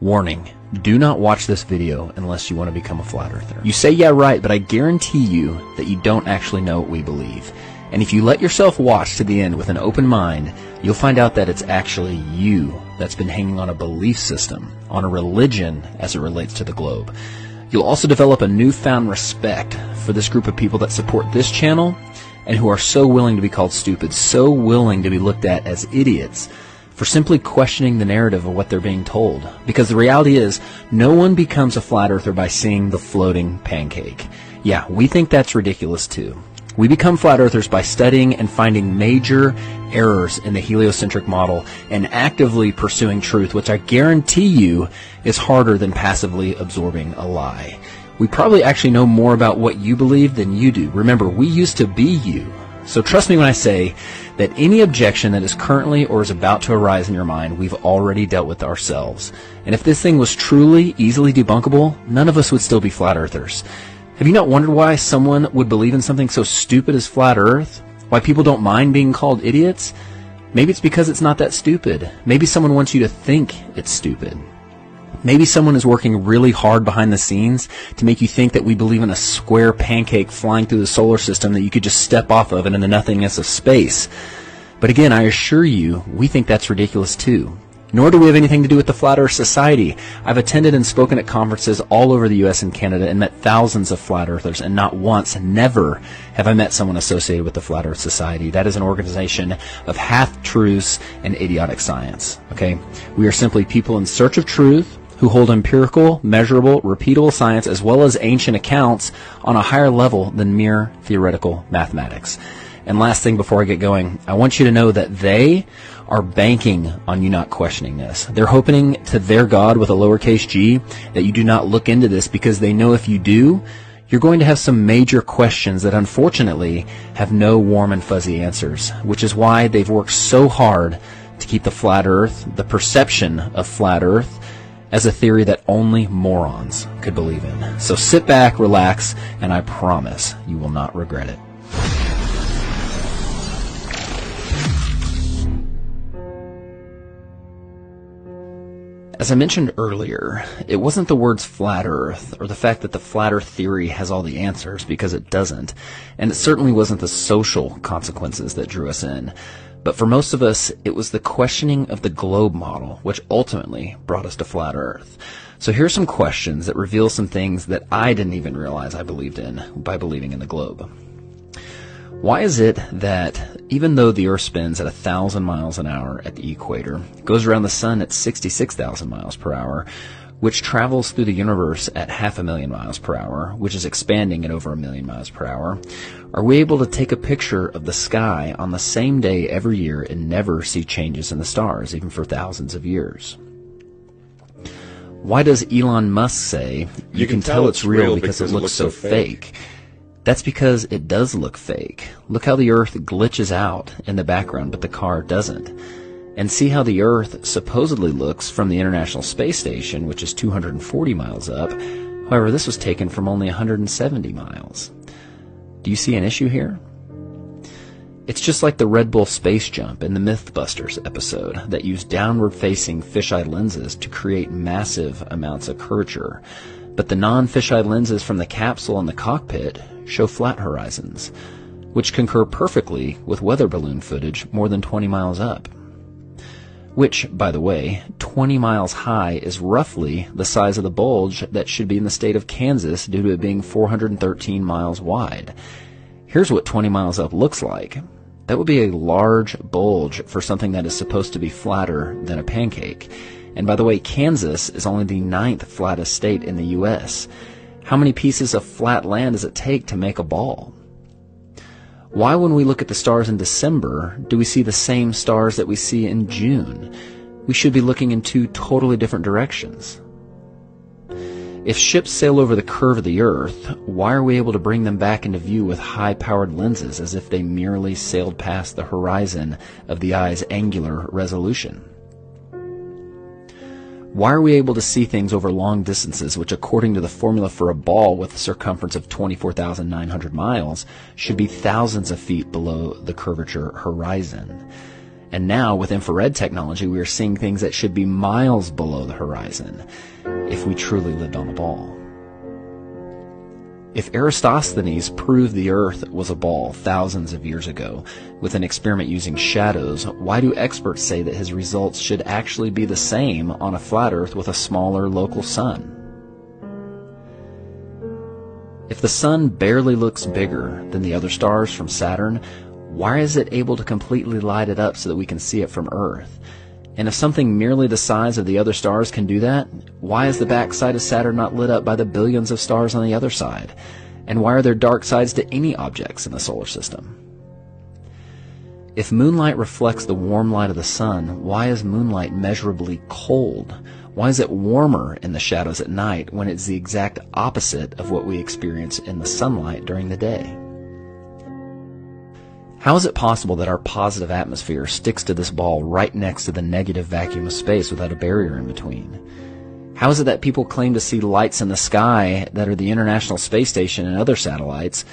Warning, do not watch this video unless you want to become a flat earther. You say yeah right, but I guarantee you that you don't actually know what we believe. And if you let yourself watch to the end with an open mind, you'll find out that it's actually you that's been hanging on a belief system, on a religion as it relates to the globe. You'll also develop a newfound respect for this group of people that support this channel and who are so willing to be called stupid, so willing to be looked at as idiots for simply questioning the narrative of what they're being told. Because the reality is, no one becomes a flat earther by seeing the floating pancake. Yeah, we think that's ridiculous too. We become flat earthers by studying and finding major errors in the heliocentric model and actively pursuing truth, which I guarantee you is harder than passively absorbing a lie. We probably actually know more about what you believe than you do. Remember, we used to be you. So trust me when I say that any objection that is currently or is about to arise in your mind, we've already dealt with ourselves. And if this thing was truly easily debunkable, none of us would still be flat earthers. Have you not wondered why someone would believe in something so stupid as flat earth? Why people don't mind being called idiots? Maybe it's because it's not that stupid. Maybe someone wants you to think it's stupid. Maybe someone is working really hard behind the scenes to make you think that we believe in a square pancake flying through the solar system that you could just step off of into the nothingness of space. But again, I assure you, we think that's ridiculous too. Nor do we have anything to do with the Flat Earth Society. I've attended and spoken at conferences all over the US and Canada and met thousands of flat earthers, and not once, never, have I met someone associated with the Flat Earth Society. That is an organization of half-truths and idiotic science. Okay? We are simply people in search of truth who hold empirical, measurable, repeatable science as well as ancient accounts on a higher level than mere theoretical mathematics. And last thing before I get going, I want you to know that they are banking on you not questioning this. They're hoping to their God with a lowercase g that you do not look into this, because they know if you do, you're going to have some major questions that unfortunately have no warm and fuzzy answers, which is why they've worked so hard to keep the flat earth, the perception of flat earth, as a theory that only morons could believe in. So sit back, relax, and I promise you will not regret it. As I mentioned earlier, it wasn't the words flat earth or the fact that the flat earth theory has all the answers, because it doesn't. And it certainly wasn't the social consequences that drew us in. But for most of us, it was the questioning of the globe model which ultimately brought us to flat earth. So here's some questions that reveal some things that I didn't even realize I believed in by believing in the globe. Why is it that even though the Earth spins at 1,000 miles an hour at the equator, goes around the sun at 66,000 miles per hour, which travels through the universe at 500,000 miles per hour, which is expanding at over 1,000,000 miles per hour, are we able to take a picture of the sky on the same day every year and never see changes in the stars, even for thousands of years? Why does Elon Musk say, you can tell it's real because it looks so fake? That's because it does look fake. Look how the Earth glitches out in the background, but the car doesn't. And see how the Earth supposedly looks from the International Space Station, which is 240 miles up. However, this was taken from only 170 miles. Do you see an issue here? It's just like the Red Bull space jump in the Mythbusters episode that used downward-facing fisheye lenses to create massive amounts of curvature. But the non-fisheye lenses from the capsule and the cockpit show flat horizons, which concur perfectly with weather balloon footage more than 20 miles up. Which, by the way, 20 miles high is roughly the size of the bulge that should be in the state of Kansas due to it being 413 miles wide. Here's what 20 miles up looks like. That would be a large bulge for something that is supposed to be flatter than a pancake. And by the way, Kansas is only the 9th flattest state in the U.S. How many pieces of flat land does it take to make a ball? Why, when we look at the stars in December, do we see the same stars that we see in June? We should be looking in two totally different directions. If ships sail over the curve of the Earth, why are we able to bring them back into view with high-powered lenses as if they merely sailed past the horizon of the eye's angular resolution? Why are we able to see things over long distances, which according to the formula for a ball with a circumference of 24,900 miles, should be thousands of feet below the curvature horizon? And now, with infrared technology, we are seeing things that should be miles below the horizon, if we truly lived on a ball. If Eratosthenes proved the Earth was a ball thousands of years ago with an experiment using shadows, why do experts say that his results should actually be the same on a flat Earth with a smaller local sun? If the sun barely looks bigger than the other stars from Saturn, why is it able to completely light it up so that we can see it from Earth? And if something merely the size of the other stars can do that, why is the backside of Saturn not lit up by the billions of stars on the other side? And why are there dark sides to any objects in the solar system? If moonlight reflects the warm light of the sun, why is moonlight measurably cold? Why is it warmer in the shadows at night when it's the exact opposite of what we experience in the sunlight during the day? How is it possible that our positive atmosphere sticks to this ball right next to the negative vacuum of space without a barrier in between? How is it that people claim to see lights in the sky that are the International Space Station and other satellites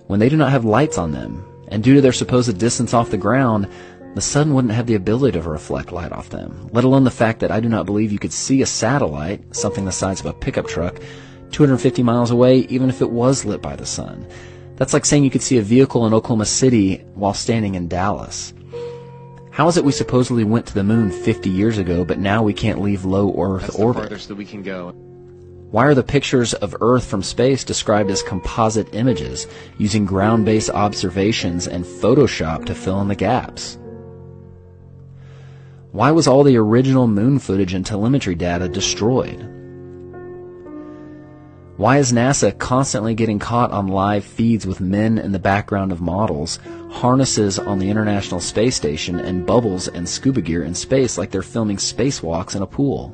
when they do not have lights on them? And due to their supposed distance off the ground, the sun wouldn't have the ability to reflect light off them, let alone the fact that I do not believe you could see a satellite, something the size of a pickup truck, 250 miles away, even if it was lit by the sun. That's like saying you could see a vehicle in Oklahoma City while standing in Dallas. How is it we supposedly went to the moon 50 years ago, but now we can't leave low Earth orbit? That's the farthest that we can go. Why are the pictures of Earth from space described as composite images, using ground-based observations and Photoshop to fill in the gaps? Why was all the original moon footage and telemetry data destroyed? Why is NASA constantly getting caught on live feeds with men in the background of models, harnesses on the International Space Station, and bubbles and scuba gear in space like they're filming spacewalks in a pool?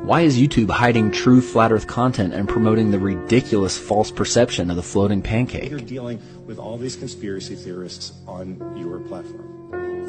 Why is YouTube hiding true flat Earth content and promoting the ridiculous false perception of the floating pancake? You're dealing with all these conspiracy theorists on your platform.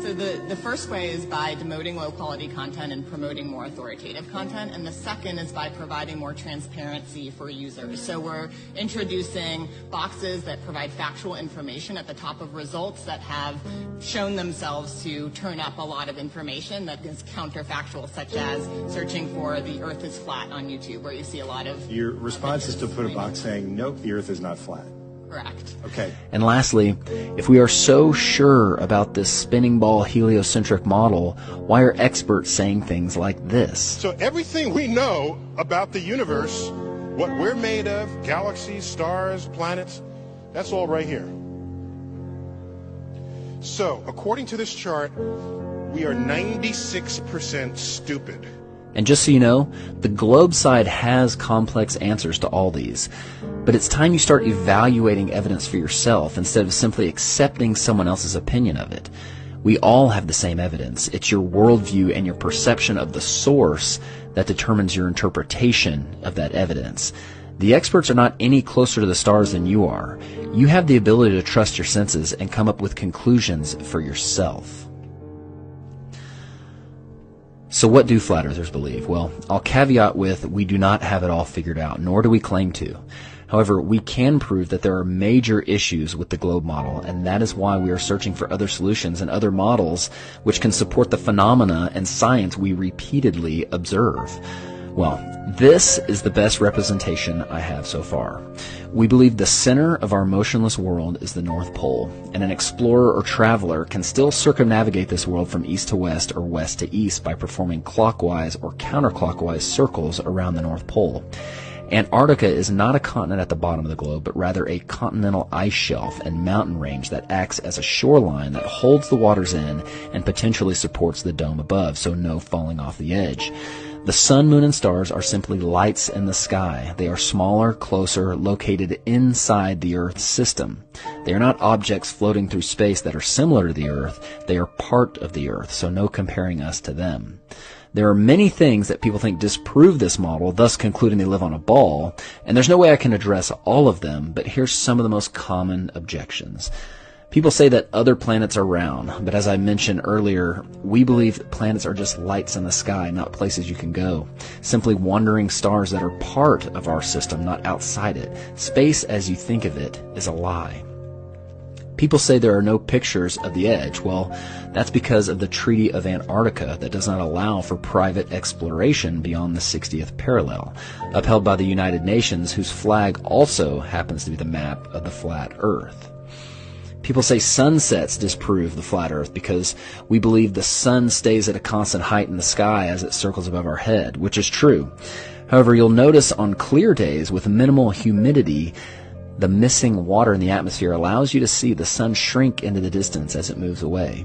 So the first way is by demoting low-quality content and promoting more authoritative content, and the second is by providing more transparency for users. So we're introducing boxes that provide factual information at the top of results that have shown themselves to turn up a lot of information that is counterfactual, such as searching for the Earth is flat on YouTube, where you see a lot of... Your response is to put a box saying, nope, the Earth is not flat. Correct. Okay. And lastly, if we are so sure about this spinning ball heliocentric model, why are experts saying things like this? So everything we know about the universe, what we're made of, galaxies, stars, planets, that's all right here. So, according to this chart, we are 96% stupid. And just so you know, the globe side has complex answers to all these. But it's time you start evaluating evidence for yourself instead of simply accepting someone else's opinion of it. We all have the same evidence. It's your worldview and your perception of the source that determines your interpretation of that evidence. The experts are not any closer to the stars than you are. You have the ability to trust your senses and come up with conclusions for yourself. So what do flat earthers believe? Well, I'll caveat with we do not have it all figured out, nor do we claim to. However, we can prove that there are major issues with the globe model, and that is why we are searching for other solutions and other models which can support the phenomena and science we repeatedly observe. Well, this is the best representation I have so far. We believe the center of our motionless world is the North Pole, and an explorer or traveler can still circumnavigate this world from east to west or west to east by performing clockwise or counterclockwise circles around the North Pole. Antarctica is not a continent at the bottom of the globe, but rather a continental ice shelf and mountain range that acts as a shoreline that holds the waters in and potentially supports the dome above, so no falling off the edge. The sun, moon, and stars are simply lights in the sky. They are smaller, closer, located inside the Earth's system. They are not objects floating through space that are similar to the Earth. They are part of the Earth, so no comparing us to them. There are many things that people think disprove this model, thus concluding they live on a ball, and there's no way I can address all of them, but here's some of the most common objections. People say that other planets are round, but as I mentioned earlier, we believe that planets are just lights in the sky, not places you can go. Simply wandering stars that are part of our system, not outside it. Space, as you think of it, is a lie. People say there are no pictures of the edge. Well, that's because of the Treaty of Antarctica that does not allow for private exploration beyond the 60th parallel, upheld by the United Nations, whose flag also happens to be the map of the flat Earth. People say sunsets disprove the flat Earth because we believe the sun stays at a constant height in the sky as it circles above our head, which is true. However, you'll notice on clear days with minimal humidity, the missing water in the atmosphere allows you to see the sun shrink into the distance as it moves away.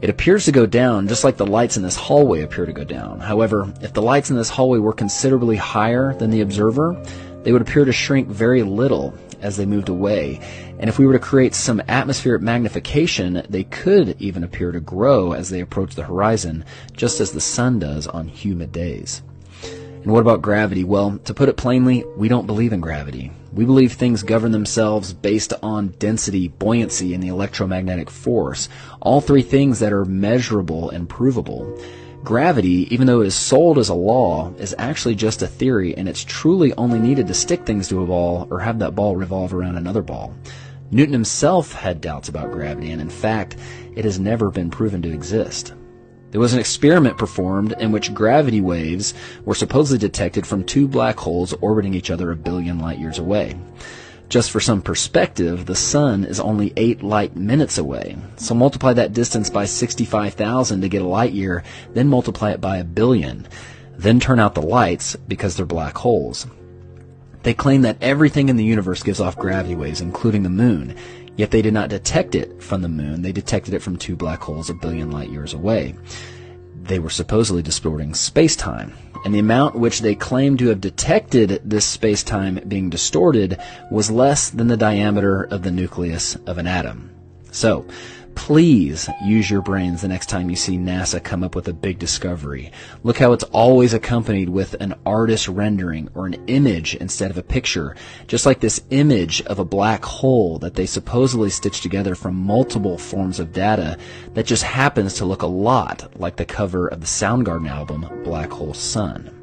It appears to go down just like the lights in this hallway appear to go down. However, if the lights in this hallway were considerably higher than the observer, they would appear to shrink very little as they moved away. And if we were to create some atmospheric magnification, they could even appear to grow as they approach the horizon, just as the sun does on humid days. And what about gravity? Well, to put it plainly, we don't believe in gravity. We believe things govern themselves based on density, buoyancy, and the electromagnetic force, all three things that are measurable and provable. Gravity, even though it is sold as a law, is actually just a theory, and it's truly only needed to stick things to a ball or have that ball revolve around another ball. Newton himself had doubts about gravity, and in fact, it has never been proven to exist. There was an experiment performed in which gravity waves were supposedly detected from two black holes orbiting each other 1 billion light years away. Just for some perspective, the sun is only 8 light minutes away. So multiply that distance by 65,000 to get a light year, then multiply it by 1 billion. Then turn out the lights because they're black holes. They claim that everything in the universe gives off gravity waves, including the moon. Yet they did not detect it from the moon. They detected it from two black holes 1 billion light years away. They were supposedly distorting space-time. And the amount which they claimed to have detected this space-time being distorted was less than the diameter of the nucleus of an atom. So, please use your brains the next time you see NASA come up with a big discovery. Look how it's always accompanied with an artist rendering or an image instead of a picture, just like this image of a black hole that they supposedly stitched together from multiple forms of data that just happens to look a lot like the cover of the Soundgarden album, Black Hole Sun.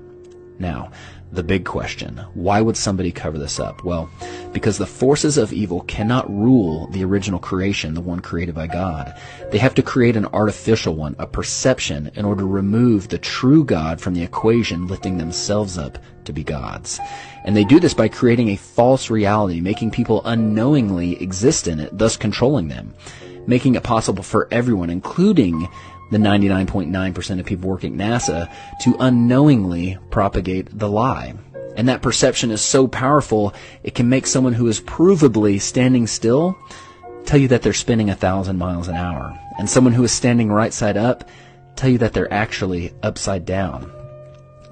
Now, the big question, why would somebody cover this up? Well, because the forces of evil cannot rule the original creation, the one created by God. They have to create an artificial one, a perception, in order to remove the true God from the equation, lifting themselves up to be gods. And they do this by creating a false reality, making people unknowingly exist in it, thus controlling them, making it possible for everyone, including the 99.9% of people working at NASA, to unknowingly propagate the lie. And that perception is so powerful, it can make someone who is provably standing still tell you that they're spinning 1,000 miles an hour. And someone who is standing right side up tell you that they're actually upside down.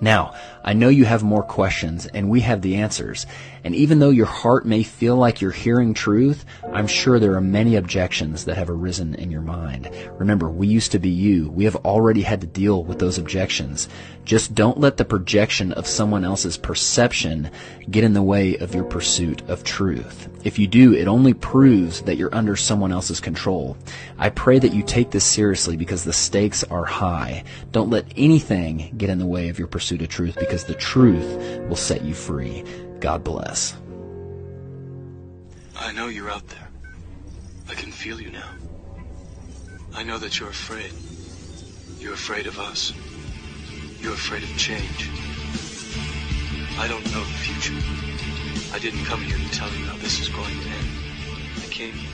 Now, I know you have more questions, and we have the answers. And even though your heart may feel like you're hearing truth, I'm sure there are many objections that have arisen in your mind. Remember, we used to be you. We have already had to deal with those objections. Just don't let the projection of someone else's perception get in the way of your pursuit of truth. If you do, it only proves that you're under someone else's control. I pray that you take this seriously because the stakes are high. Don't let anything get in the way of your pursuit of truth, because the truth will set you free. God bless. I know you're out there. I can feel you now. I know that you're afraid. You're afraid of us. You're afraid of change. I don't know the future. I didn't come here to tell you how this is going to end. I came here